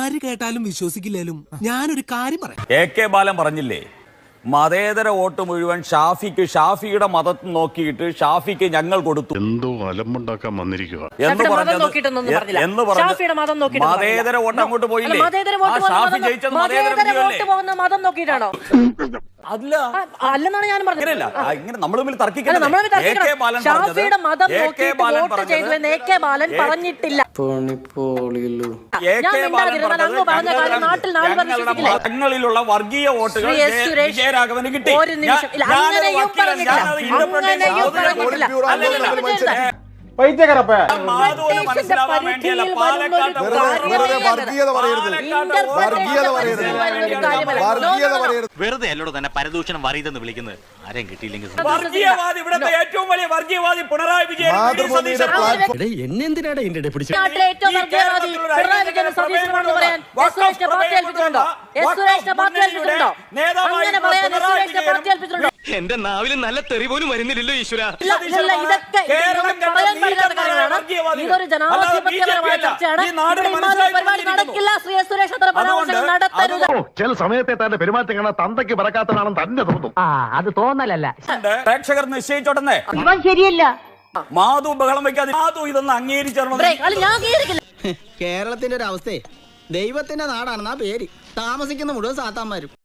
ആര് കേട്ടാലും വിശ്വസിക്കില്ലാലും ഞാനൊരു കാര്യം പറയാം. AK ബാലൻ പറഞ്ഞില്ലേ, മതേതര വോട്ട് മുഴുവൻ ഷാഫിക്ക്, ഷാഫിയുടെ മതം നോക്കിയിട്ട് ഷാഫിക്ക് ഞങ്ങൾ കൊടുത്തു. എന്തോ അലമ്പുണ്ടാക്കാൻ വന്നിരിക്കുക എന്ന് പറഞ്ഞു മതേതര വോട്ട് അങ്ങോട്ട് പോയില്ലേ? ഷാഫി ജയിച്ചത് മതം നോക്കിയിട്ടാണോ? അല്ല അല്ലെന്നാണ് ഞാൻ പറഞ്ഞത്. ഇങ്ങനെ നമ്മൾ തമ്മിൽ തർക്കിക്കുന്നത്. ഷാഫിയുടെ മതം നോക്കിയിട്ട് വോട്ട് ചെയ്തു എന്ന് AK ബാലൻ പറഞ്ഞിട്ടില്ല. ഞങ്ങളിലുള്ള വർഗീയ വോട്ടുകൾ വിജയരാഘവന് കിട്ടി. വെറുതെ അല്ലോട് തന്നെ പരദൂഷണം വറിയതെന്ന് വിളിക്കുന്നത്. ആരെയും കിട്ടിയില്ലെങ്കിൽ വർഗീയവാദി, ഇവിടുത്തെ ഏറ്റവും വലിയ വർഗീയവാദി പിണറായി വിജയൻ. എന്നെന്തിനാണ് ഇതിന്റെ പിടിച്ചത്? എന്റെ നാവിൽ നല്ല തെറി പോലും വരുന്നില്ലല്ലോ ഈശ്വര. ഇതൊരു ജനാധിപത്യപരമായ ചർച്ചയാണ്. പരിപാടി നടക്കില്ല. നടത്തരുത്. ചില സമയത്തെ തന്റെ പെരുമാറ്റം കാണാൻ തന്തയ്ക്ക് പറക്കാത്തതാണെന്ന് തന്നെ തോന്നും. അത് തോന്നലല്ല, പ്രേക്ഷകർ നിശ്ചയിച്ചോട്ടെ. ശരിയല്ല. മാധു ബഹളം വയ്ക്കാതെ മാധു ഇതൊന്ന് അംഗീകരിച്ചു. കേരളത്തിന്റെ ഒരു അവസ്ഥയെ ദൈവത്തിന്റെ നാടാണെന്നാ പേര്. താമസിക്കുന്ന മുഴുവൻ സാത്താന്മാരും.